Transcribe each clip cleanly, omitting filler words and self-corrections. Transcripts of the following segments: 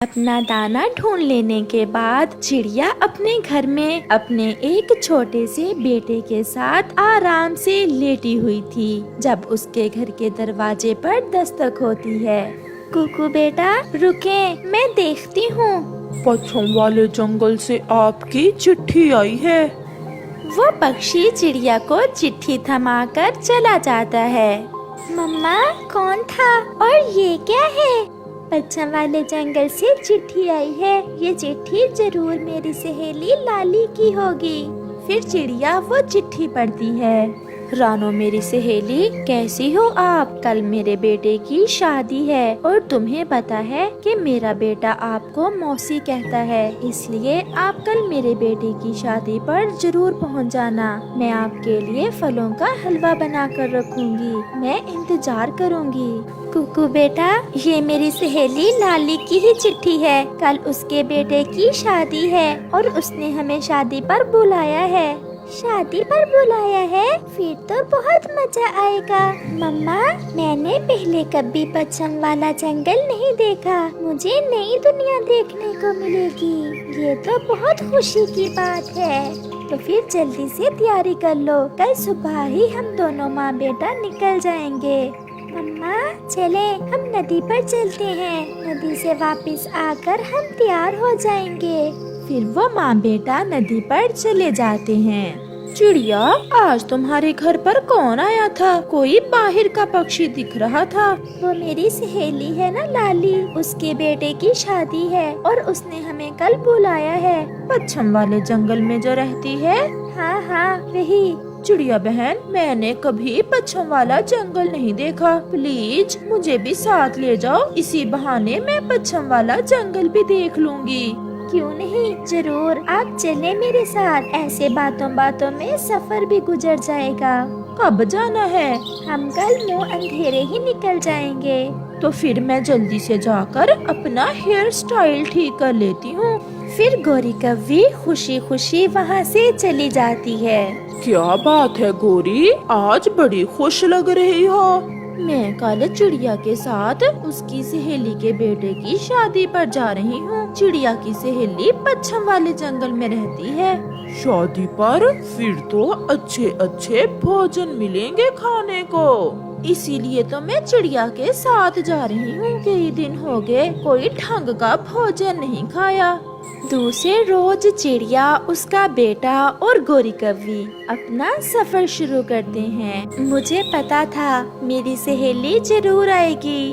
अपना दाना ढूंढ लेने के बाद चिड़िया अपने घर में अपने एक छोटे से बेटे के साथ आराम से लेटी हुई थी जब उसके घर के दरवाजे पर दस्तक होती है। कुकू बेटा रुके, मैं देखती हूँ। पश्चिम वाले जंगल से आपकी चिट्ठी आई है। वो पक्षी चिड़िया को चिट्ठी थमाकर चला जाता है। मम्मा कौन था और ये क्या है? पश्चिम वाले जंगल से चिट्ठी आई है। ये चिट्ठी जरूर मेरी सहेली लाली की होगी। फिर चिड़िया वो चिट्ठी पढ़ती है। रानो मेरी सहेली, कैसी हो आप? कल मेरे बेटे की शादी है और तुम्हें पता है कि मेरा बेटा आपको मौसी कहता है, इसलिए आप कल मेरे बेटे की शादी पर जरूर पहुंच जाना। मैं आपके लिए फलों का हलवा बना कर रखूंगी। मैं इंतजार करूंगी। कुकू बेटा, ये मेरी सहेली लाली की ही चिट्ठी है। कल उसके बेटे की शादी है और उसने हमें शादी पर बुलाया है। शादी पर बुलाया है? फिर तो बहुत मजा आएगा। मम्मा, मैंने पहले कभी पश्चिम वाला जंगल नहीं देखा। मुझे नई दुनिया देखने को मिलेगी। ये तो बहुत खुशी की बात है। तो फिर जल्दी से तैयारी कर लो, कल सुबह ही हम दोनों माँ बेटा निकल जाएंगे। मम्मा चले, हम नदी पर चलते हैं। नदी से वापस आकर हम तैयार हो जाएंगे। फिर वो माँ बेटा नदी पर चले जाते हैं। चिड़िया, आज तुम्हारे घर पर कौन आया था? कोई बाहर का पक्षी दिख रहा था। वो मेरी सहेली है ना लाली, उसके बेटे की शादी है और उसने हमें कल बुलाया है। पश्चिम वाले जंगल में जो रहती है? हाँ हाँ वही। चिड़िया बहन, मैंने कभी पश्चिम वाला जंगल नहीं देखा। प्लीज मुझे भी साथ ले जाओ। इसी बहाने मैं पश्चिम वाला जंगल भी देख लूंगी। क्यों नहीं, जरूर आप चले मेरे साथ। ऐसे बातों बातों में सफर भी गुजर जाएगा। कब जाना है? हम कल मुँह अंधेरे ही निकल जाएंगे। तो फिर मैं जल्दी से जाकर अपना हेयर स्टाइल ठीक कर लेती हूँ। फिर गोरी कव्वी खुशी खुशी वहाँ से चली जाती है। क्या बात है गोरी, आज बड़ी खुश लग रही हो। मैं कल चिड़िया के साथ उसकी सहेली के बेटे की शादी पर जा रही हूँ। चिड़िया की सहेली पश्चिम वाले जंगल में रहती है। शादी पर? फिर तो अच्छे अच्छे भोजन मिलेंगे खाने को। इसीलिए तो मैं चिड़िया के साथ जा रही हूँ। कई दिन हो गए कोई ढंग का भोजन नहीं खाया। दूसरे रोज चिड़िया, उसका बेटा और गोरी कव्वी अपना सफर शुरू करते हैं। मुझे पता था मेरी सहेली जरूर आएगी।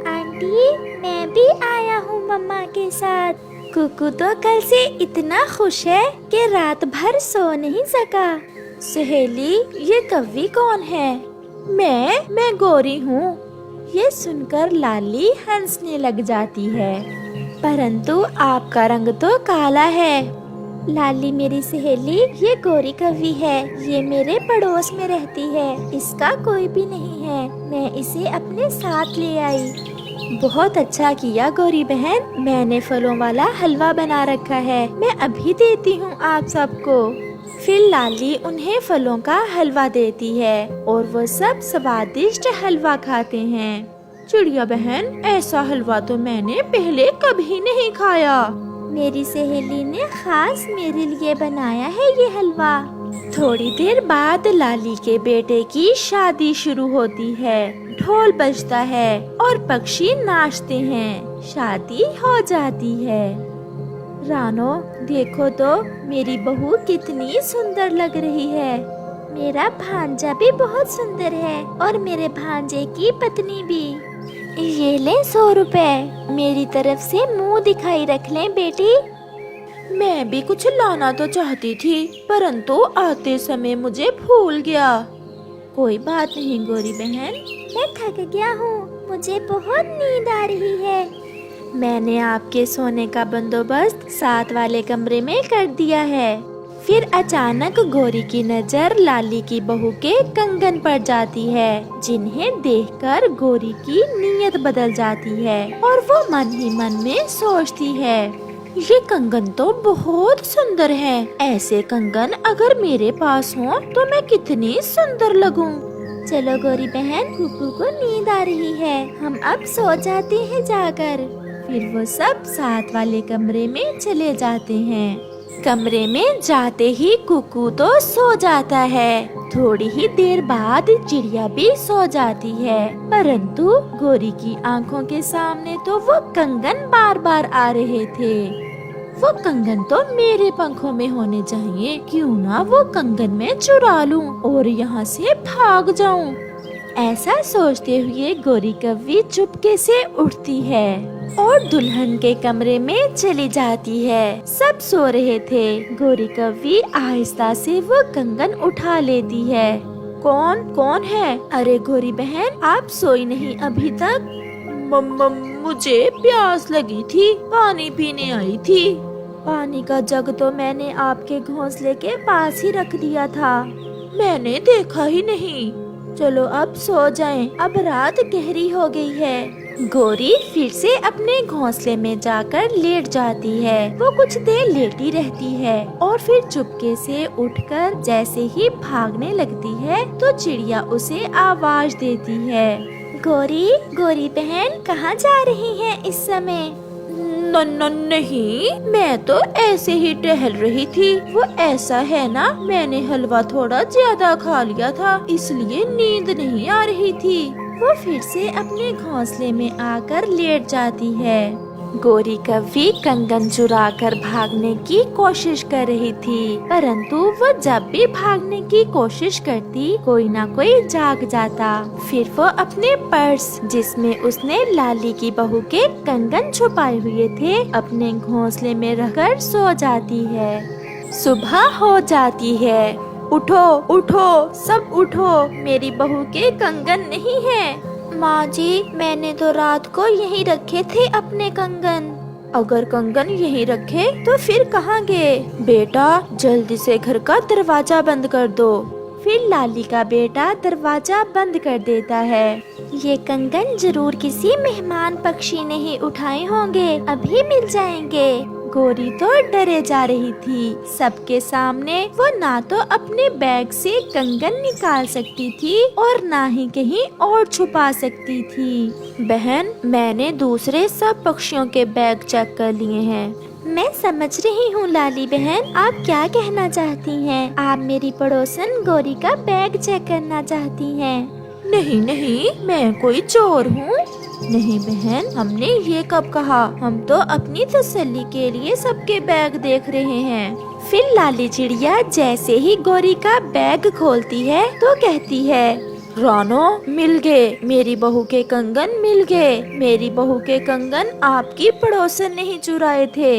आंटी, मैं भी आया हूँ मम्मा के साथ। कुकू तो कल से इतना खुश है कि रात भर सो नहीं सका। सहेली, ये कव्वी कौन है? मैं गोरी हूँ। ये सुनकर लाली हंसने लग जाती है। परंतु आपका रंग तो काला है। लाली मेरी सहेली, ये गोरी कव्वी है। ये मेरे पड़ोस में रहती है। इसका कोई भी नहीं है। मैं इसे अपने साथ ले आई। बहुत अच्छा किया गोरी बहन, मैंने फलों वाला हलवा बना रखा है। मैं अभी देती हूँ आप सबको। फिर लाली उन्हें फलों का हलवा देती है और वो सब स्वादिष्ट हलवा खाते हैं। चिड़िया बहन, ऐसा हलवा तो मैंने पहले कभी नहीं खाया। मेरी सहेली ने खास मेरे लिए बनाया है ये हलवा। थोड़ी देर बाद लाली के बेटे की शादी शुरू होती है। ढोल बजता है और पक्षी नाचते हैं। शादी हो जाती है। रानो देखो तो, मेरी बहू कितनी सुंदर लग रही है। मेरा भांजा भी बहुत सुंदर है और मेरे भांजे की पत्नी भी। ये ले 100 रुपए। मेरी तरफ से मुंह दिखाई रख लें बेटी। मैं भी कुछ लाना तो चाहती थी, परंतु आते समय मुझे भूल गया। कोई बात नहीं गोरी बहन, मैं थक गया हूँ। मुझे बहुत नींद आ रही है। मैंने आपके सोने का बंदोबस्त साथ वाले कमरे में कर दिया है। फिर अचानक गोरी की नजर लाली की बहू के कंगन पर जाती है, जिन्हें देखकर गोरी की नीयत बदल जाती है और वो मन ही मन में सोचती है, ये कंगन तो बहुत सुंदर है। ऐसे कंगन अगर मेरे पास हो तो मैं कितनी सुंदर लगूं। चलो गोरी बहन, कुकू को नींद आ रही है, हम अब सो जाते हैं जाकर। फिर वो सब साथ वाले कमरे में चले जाते हैं। कमरे में जाते ही कुकू तो सो जाता है। थोड़ी ही देर बाद चिड़िया भी सो जाती है, परंतु गोरी की आंखों के सामने तो वो कंगन बार बार आ रहे थे। वो कंगन तो मेरे पंखों में होने चाहिए, क्यों ना वो कंगन में चुरा लूं और यहाँ से भाग जाऊं। ऐसा सोचते हुए गोरी कव्वी चुपके से उठती है और दुल्हन के कमरे में चली जाती है। सब सो रहे थे। गोरी कव्वी आहिस्ता से वो कंगन उठा लेती है। कौन कौन है? अरे गोरी बहन, आप सोई नहीं अभी तक? मुझे प्यास लगी थी, पानी पीने आई थी। पानी का जग तो मैंने आपके घोंसले के पास ही रख दिया था, मैंने देखा ही नहीं। चलो अब सो जाएं, अब रात गहरी हो गई है। गोरी फिर से अपने घोंसले में जाकर लेट जाती है। वो कुछ देर लेटी रहती है और फिर चुपके से उठकर जैसे ही भागने लगती है तो चिड़िया उसे आवाज देती है। गोरी, गोरी बहन, कहाँ जा रही हैं इस समय? नहीं, मैं तो ऐसे ही टहल रही थी। वो ऐसा है ना, मैंने हलवा थोड़ा ज्यादा खा लिया था, इसलिए नींद नहीं आ रही थी। वो फिर से अपने घोंसले में आकर लेट जाती है। गोरी कव्वी कंगन चुराकर भागने की कोशिश कर रही थी, परंतु वो जब भी भागने की कोशिश करती कोई ना कोई जाग जाता। फिर वो अपने पर्स, जिसमें उसने लाली की बहू के कंगन छुपाए हुए थे, अपने घोंसले में रखकर सो जाती है। सुबह हो जाती है। उठो उठो, सब उठो, मेरी बहू के कंगन नहीं है। माँ जी, मैंने तो रात को यहीं रखे थे अपने कंगन। अगर कंगन यहीं रखे तो फिर कहाँ गए? बेटा, जल्दी से घर का दरवाजा बंद कर दो। फिर लाली का बेटा दरवाजा बंद कर देता है। ये कंगन जरूर किसी मेहमान पक्षी ने ही उठाए होंगे, अभी मिल जाएंगे। गोरी तो डरे जा रही थी। सबके सामने वो ना तो अपने बैग से कंगन निकाल सकती थी और ना ही कहीं और छुपा सकती थी। बहन, मैंने दूसरे सब पक्षियों के बैग चेक कर लिए हैं। मैं समझ रही हूँ लाली बहन, आप क्या कहना चाहती हैं? आप मेरी पड़ोसन गोरी का बैग चेक करना चाहती हैं? नहीं नहीं, मैं कोई चोर हूँ। नहीं बहन, हमने ये कब कहा? हम तो अपनी तसल्ली के लिए सबके बैग देख रहे हैं। फिर लाली चिड़िया जैसे ही गोरी का बैग खोलती है तो कहती है, रानो, मिल गए, मेरी बहू के कंगन मिल गए। मेरी बहू के कंगन आपकी पड़ोसन ने ही चुराए थे।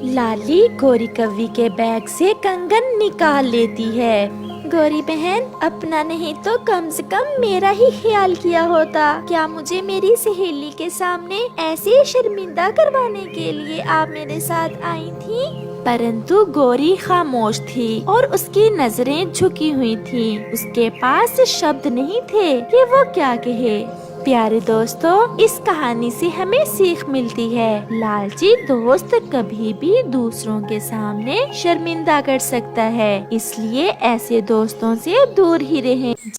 लाली गोरी कव्वी के बैग से कंगन निकाल लेती है। गोरी बहन, अपना नहीं तो कम से कम मेरा ही ख्याल किया होता। क्या मुझे मेरी सहेली के सामने ऐसे शर्मिंदा करवाने के लिए आप मेरे साथ आई थी? परंतु गोरी खामोश थी और उसकी नजरें झुकी हुई थी। उसके पास शब्द नहीं थे कि वो क्या कहे। प्यारे दोस्तों, इस कहानी से हमें सीख मिलती है, लालची दोस्त कभी भी दूसरों के सामने शर्मिंदा कर सकता है, इसलिए ऐसे दोस्तों से दूर ही रहें।